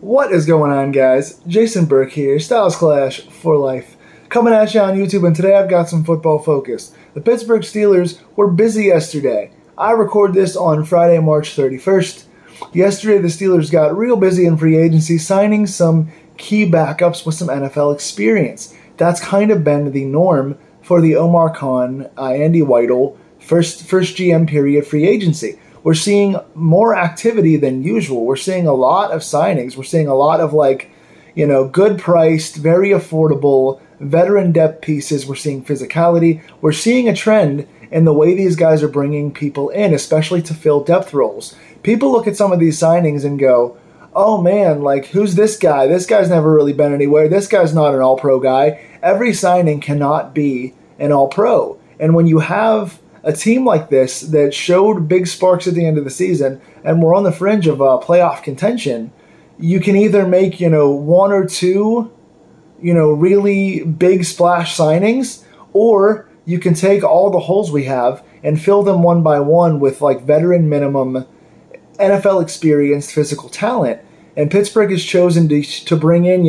What is going on, guys? Jason Burke here, Styles Clash for life. Coming at you on YouTube, and today I've got some football focus. The Pittsburgh Steelers were busy yesterday. I record this on Friday, March 31st. Yesterday, the Steelers got real busy in free agency, signing some key backups with some NFL experience. That's kind of been the norm for the Omar Khan, Andy Weidel, first GM period free agency. We're seeing more activity than usual. We're seeing a lot of signings. We're seeing a lot of good priced, very affordable, veteran depth pieces. We're seeing physicality. We're seeing a trend in the way these guys are bringing people in, especially to fill depth roles. People look at some of these signings and go, oh man, who's this guy? This guy's never really been anywhere. This guy's not an all-pro guy. Every signing cannot be an all-pro. And when you have a team like this that showed big sparks at the end of the season and we're on the fringe of playoff contention, you can either make, one or two, really big splash signings, or you can take all the holes we have and fill them one by one with veteran minimum NFL experienced physical talent. And Pittsburgh has chosen to bring in,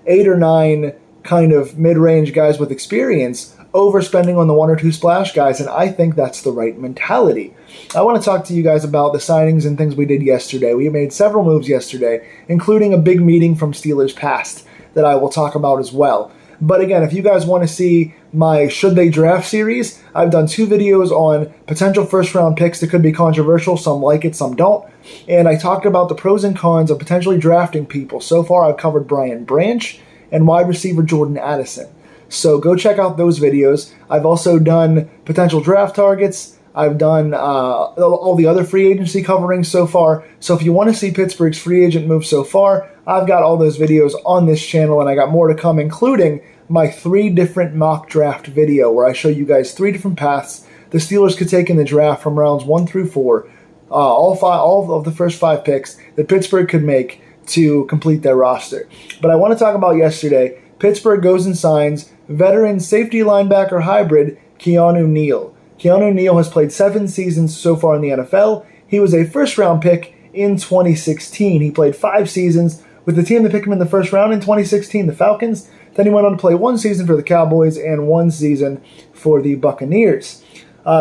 8 or 9 kind of mid-range guys with experience, overspending on the 1 or 2 splash guys, and I think that's the right mentality. I want to talk to you guys about the signings and things we did yesterday. We made several moves yesterday, including a big meeting from Steelers Past that I will talk about as well. But again, if you guys want to see my Should They Draft series, I've done 2 videos on potential first-round picks that could be controversial. Some like it, some don't. And I talked about the pros and cons of potentially drafting people. So far, I've covered Brian Branch and wide receiver Jordan Addison. So go check out those videos. I've also done potential draft targets. I've done all the other free agency coverings so far. So if you want to see Pittsburgh's free agent moves so far, I've got all those videos on this channel, and I got more to come, including my 3 different mock draft video where I show you guys 3 different paths the Steelers could take in the draft from rounds 1 through 4, all of the first 5 picks that Pittsburgh could make to complete their roster. But I want to talk about yesterday. Pittsburgh goes and signs veteran safety linebacker hybrid Keanu Neal. Keanu Neal has played 7 seasons so far in the NFL. He was a first-round pick in 2016. He played 5 seasons with the team that picked him in the first round in 2016, the Falcons. Then he went on to play 1 season for the Cowboys and 1 season for the Buccaneers.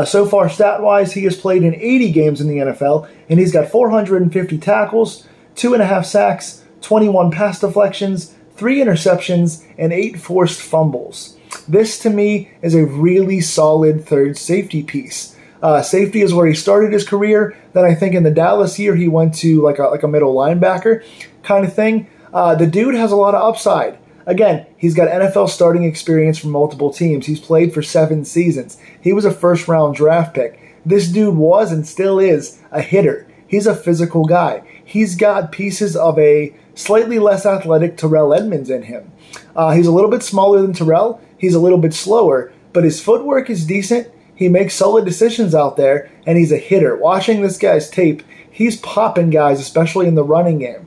So far, stat-wise, he has played in 80 games in the NFL, and he's got 450 tackles, 2.5 sacks, 21 pass deflections, 3 interceptions, and 8 forced fumbles. This, to me, is a really solid third safety piece. Safety is where he started his career. Then I think in the Dallas year, he went to like a middle linebacker kind of thing. The dude has a lot of upside. Again, he's got NFL starting experience from multiple teams. He's played for 7 seasons. He was a first-round draft pick. This dude was and still is a hitter. He's a physical guy. He's got pieces of a slightly less athletic Terrell Edmunds in him. He's a little bit smaller than Terrell. He's a little bit slower, but his footwork is decent. He makes solid decisions out there, and he's a hitter. Watching this guy's tape, he's popping guys, especially in the running game.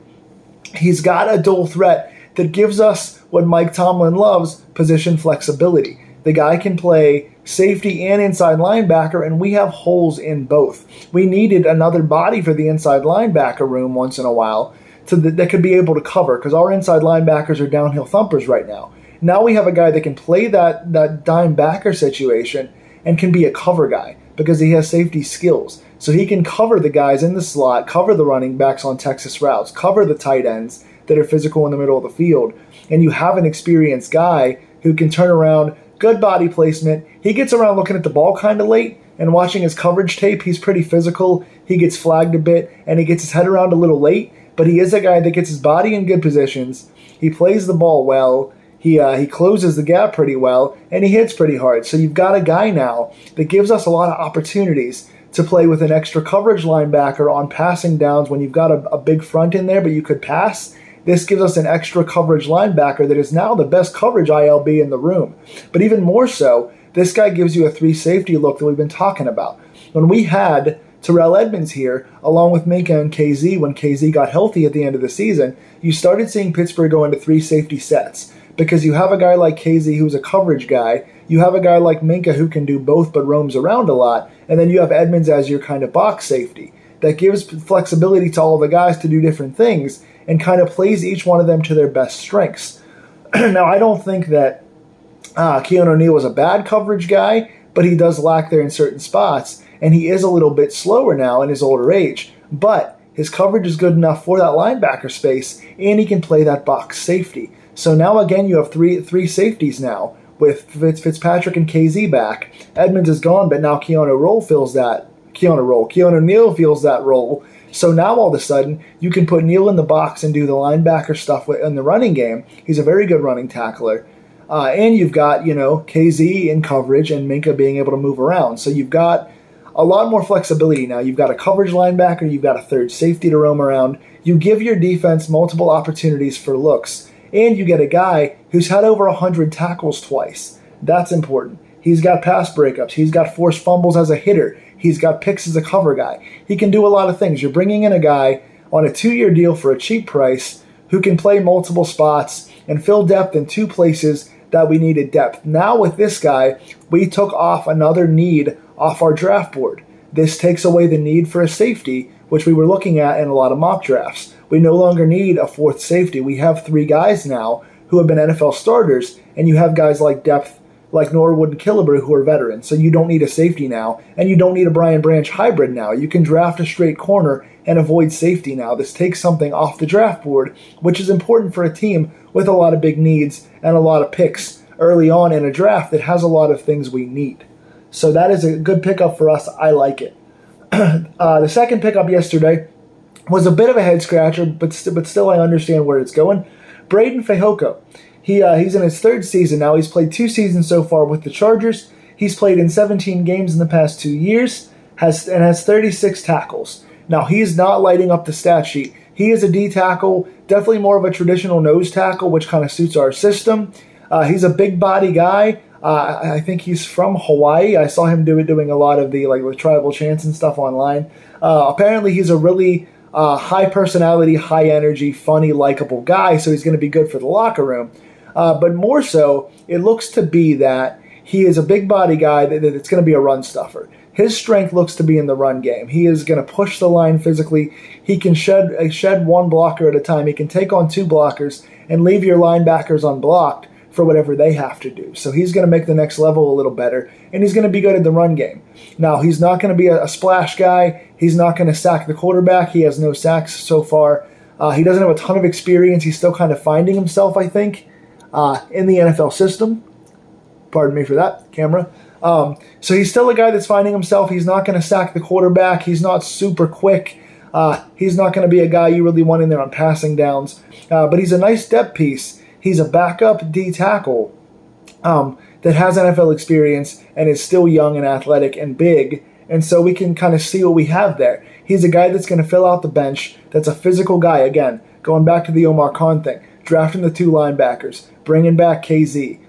He's got a dual threat that gives us what Mike Tomlin loves, position flexibility. The guy can play safety and inside linebacker, and we have holes in both. We needed another body for the inside linebacker room once in a while that could be able to cover, because our inside linebackers are downhill thumpers right now. Now we have a guy that can play that dime backer situation and can be a cover guy because he has safety skills. So he can cover the guys in the slot, cover the running backs on Texas routes, cover the tight ends that are physical in the middle of the field. And you have an experienced guy who can turn around, good body placement. He gets around looking at the ball kind of late, and watching his coverage tape, he's pretty physical. He gets flagged a bit, and he gets his head around a little late, but he is a guy that gets his body in good positions. He plays the ball well. He closes the gap pretty well, and he hits pretty hard. So you've got a guy now that gives us a lot of opportunities to play with an extra coverage linebacker on passing downs when you've got a big front in there, but you could pass. This gives us an extra coverage linebacker that is now the best coverage ILB in the room. But even more so, this guy gives you a 3 safety look that we've been talking about. When we had Terrell Edmunds here, along with Minka and KZ, when KZ got healthy at the end of the season, you started seeing Pittsburgh go into 3 safety sets. Because you have a guy like KZ who's a coverage guy, you have a guy like Minka who can do both but roams around a lot, and then you have Edmunds as your kind of box safety. that gives flexibility to all the guys to do different things and kind of plays each one of them to their best strengths. Now, I don't think that Keanu Neal was a bad coverage guy, but he does lack there in certain spots, and he is a little bit slower now in his older age. But his coverage is good enough for that linebacker space, and he can play that box safety. So now again, you have three safeties now with Fitzpatrick and KZ back. Edmonds is gone, but now Keanu Neal fills that role. So now all of a sudden, you can put Neal in the box and do the linebacker stuff in the running game. He's a very good running tackler. And you've got, KZ in coverage and Minka being able to move around. So you've got a lot more flexibility now. You've got a coverage linebacker. You've got a third safety to roam around. You give your defense multiple opportunities for looks. And you get a guy who's had over 100 tackles twice. That's important. He's got pass breakups. He's got forced fumbles as a hitter. He's got picks as a cover guy. He can do a lot of things. You're bringing in a guy on a 2-year deal for a cheap price who can play multiple spots and fill depth in 2 places that we needed depth. Now with this guy, we took off another need off our draft board. This takes away the need for a safety, which we were looking at in a lot of mock drafts. We no longer need a 4th safety. We have 3 guys now who have been NFL starters, and you have guys like depth like Norwood and Killebrew who are veterans. So you don't need a safety now, and you don't need a Brian Branch hybrid now. You can draft a straight corner and avoid safety now. This takes something off the draft board, which is important for a team with a lot of big needs and a lot of picks early on in a draft that has a lot of things we need. So that is a good pickup for us. I like it. The second pickup yesterday was a bit of a head scratcher, but still I understand where it's going. Braden Fehoko. He's in his 3rd season now. He's played 2 seasons so far with the Chargers. He's played in 17 games in the past 2 years, has 36 tackles. Now, he's not lighting up the stat sheet. He is a D tackle, definitely more of a traditional nose tackle, which kind of suits our system. He's a big body guy. I think he's from Hawaii. I saw him doing a lot of the tribal chants and stuff online. Apparently, he's a really high personality, high energy, funny, likable guy, so he's going to be good for the locker room. But more so, it looks to be that he is a big body guy that it's going to be a run stuffer. His strength looks to be in the run game. He is going to push the line physically. He can shed one blocker at a time. He can take on 2 blockers and leave your linebackers unblocked for whatever they have to do. So he's going to make the next level a little better, and he's going to be good at the run game. Now, he's not going to be a splash guy. He's not going to sack the quarterback. He has no sacks so far. He doesn't have a ton of experience. He's still kind of finding himself, I think, in the NFL system. Pardon me for that, camera. So he's still a guy that's finding himself. He's not going to sack the quarterback. He's not super quick. He's not going to be a guy you really want in there on passing downs. But he's a nice depth piece. He's a backup D tackle that has NFL experience and is still young and athletic and big. And so we can kind of see what we have there. He's a guy that's going to fill out the bench. That's a physical guy. Again, going back to the Omar Khan thing. Drafting the 2 linebackers. Bringing back KZ.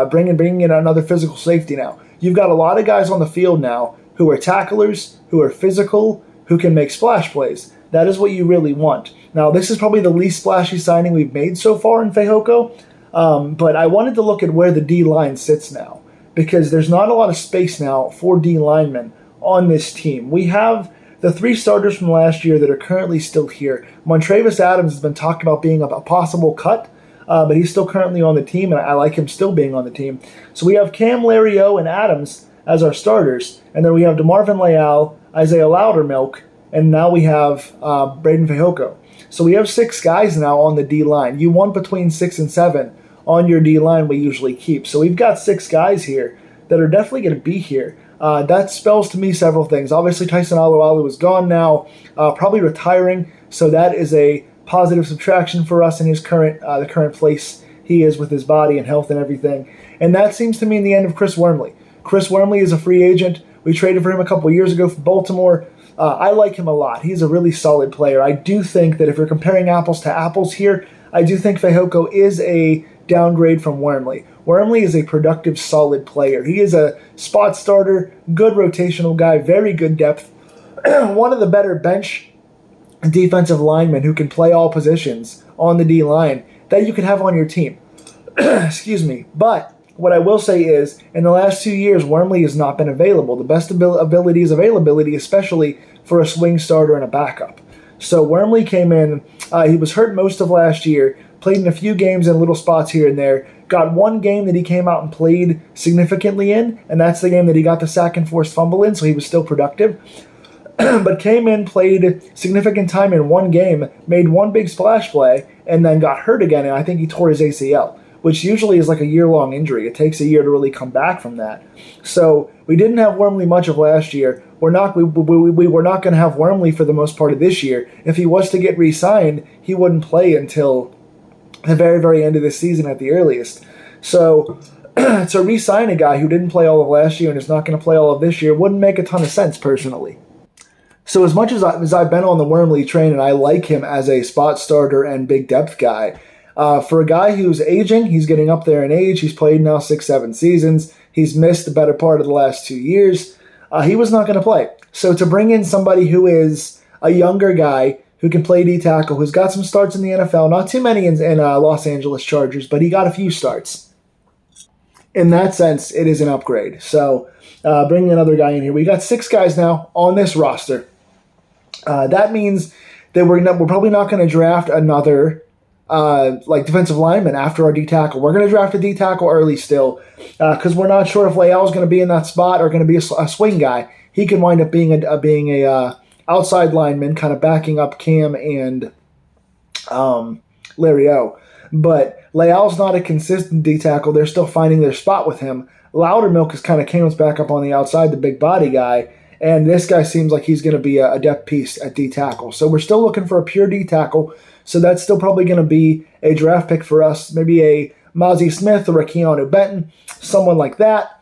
Bringing in another physical safety now. You've got a lot of guys on the field now who are tacklers, who are physical, who can make splash plays. That is what you really want. Now, this is probably the least splashy signing we've made so far in Fehoko, but I wanted to look at where the D-line sits now, because there's not a lot of space now for D linemen on this team. We have the 3 starters from last year that are currently still here. Montravis Adams has been talked about being a possible cut, but he's still currently on the team, and I like him still being on the team. So we have Cam, Larry-O, and Adams as our starters, and then we have DeMarvin Leal, Isaiah Loudermilk, and now we have Braden Fehoko. So we have 6 guys now on the D-line. You want between 6 and 7 on your D-line we usually keep. So we've got 6 guys here that are definitely going to be here. That spells to me several things. Obviously, Tyson Alualu is gone now, probably retiring, so that is a positive subtraction for us in his the current place he is with his body and health and everything. And that seems to mean the end of Chris Wormley. Chris Wormley is a free agent. We traded for him a couple years ago for Baltimore. I like him a lot. He's a really solid player. I do think that if you're comparing apples to apples here, I do think Fehoko is a downgrade from Wormley. Wormley is a productive, solid player. He is a spot starter, good rotational guy, very good depth, one of the better bench defensive linemen who can play all positions on the D-line that you can have on your team. Excuse me. But what I will say is, in the last 2 years, Wormley has not been available. The best ability is availability, especially for a swing starter and a backup. So Wormley came in. He was hurt most of last year, played in a few games in little spots here and there, got one game that he came out and played significantly in, and that's the game that he got the sack and forced fumble in, so he was still productive. But came in, played significant time in one game, made one big splash play, and then got hurt again, and I think he tore his ACL, which usually is like a year-long injury. It takes a year to really come back from that. So we didn't have Wormley much of last year. We were not going to have Wormley for the most part of this year. If he was to get re-signed, he wouldn't play until the very, very end of the season at the earliest. So to re-sign a guy who didn't play all of last year and is not going to play all of this year wouldn't make a ton of sense personally. So as much as I've been on the Wormley train and I like him as a spot starter and big depth guy, for a guy who's aging, he's getting up there in age. He's played now 6-7 seasons. He's missed the better part of the last 2 years. He was not going to play. So to bring in somebody who is a younger guy who can play D-tackle, who's got some starts in the NFL, not too many in Los Angeles Chargers, but he got a few starts. In that sense, it is an upgrade. So bringing another guy in here. We got 6 guys now on this roster. That means that we're probably not going to draft another defensive lineman after our D-tackle. We're going to draft a D-tackle early still because we're not sure if Leal is going to be in that spot or going to be a swing guy. He could wind up being a outside lineman, kind of backing up Cam and Larry O. But Leal's not a consistent D-tackle. They're still finding their spot with him. Loudermilk is kind of Cam's back up on the outside, the big body guy. And this guy seems like he's going to be a depth piece at D-tackle. So we're still looking for a pure D-tackle. So that's still probably going to be a draft pick for us. Maybe a Mozzie Smith or a Keanu Benton, someone like that.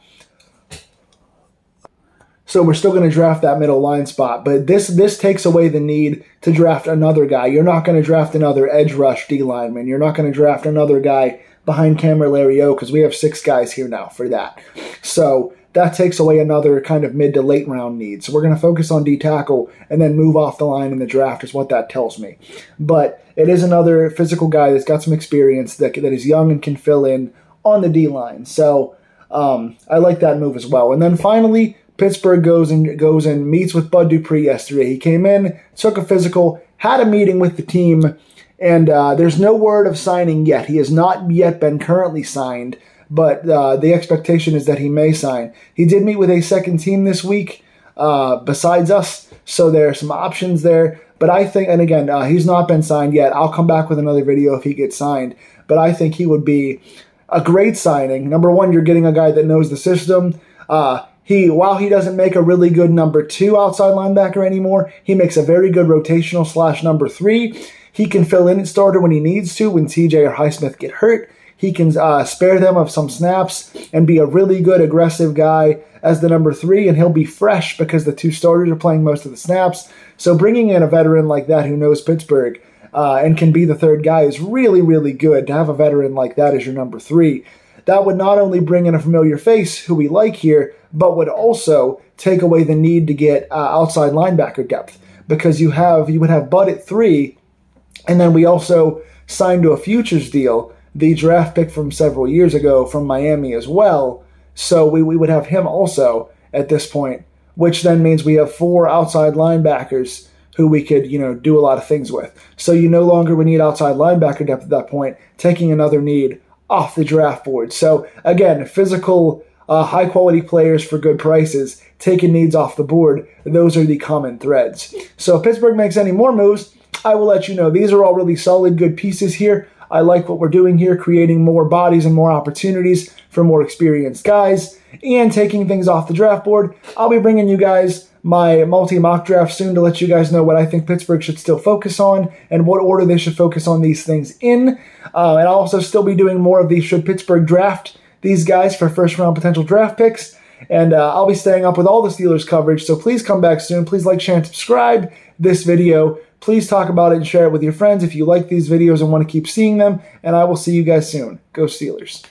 So we're still going to draft that middle line spot. But this takes away the need to draft another guy. You're not going to draft another edge rush D lineman. You're not going to draft another guy behind Cam or Larry O because we have 6 guys here now for that. So that takes away another kind of mid to late round need. So we're going to focus on D-tackle and then move off the line in the draft is what that tells me. But it is another physical guy that's got some experience that is young and can fill in on the D-line. So I like that move as well. And then finally, Pittsburgh goes and meets with Bud Dupree yesterday. He came in, took a physical, had a meeting with the team, and there's no word of signing yet. He has not yet been currently signed, but the expectation is that he may sign. He did meet with a second team this week besides us, so there are some options there. But I think, and again, he's not been signed yet. I'll come back with another video if he gets signed. But I think he would be a great signing. Number one, you're getting a guy that knows the system. While he doesn't make a really good number 2 outside linebacker anymore, he makes a very good rotational / number 3. He can fill in at starter when he needs to when TJ or Highsmith get hurt. He can spare them of some snaps and be a really good aggressive guy as the number 3, and he'll be fresh because the 2 starters are playing most of the snaps. So bringing in a veteran like that who knows Pittsburgh and can be the 3rd guy is really, really good to have a veteran like that as your number 3. That would not only bring in a familiar face who we like here, but would also take away the need to get outside linebacker depth because you would have Bud at 3, and then we also signed to a futures deal the draft pick from several years ago from Miami as well. So we would have him also at this point, which then means we have 4 outside linebackers who we could, do a lot of things with. So you no longer would need outside linebacker depth at that point, taking another need off the draft board. So again, physical, high-quality players for good prices, taking needs off the board, those are the common threads. So if Pittsburgh makes any more moves, I will let you know. These are all really solid, good pieces here. I like what we're doing here, creating more bodies and more opportunities for more experienced guys and taking things off the draft board. I'll be bringing you guys my multi-mock draft soon to let you guys know what I think Pittsburgh should still focus on and what order they should focus on these things in. And I'll also still be doing more of these should Pittsburgh draft these guys for first-round potential draft picks. And I'll be staying up with all the Steelers coverage, so please come back soon. Please like, share, and subscribe this video. Please talk about it and share it with your friends if you like these videos and want to keep seeing them. And I will see you guys soon. Go Steelers.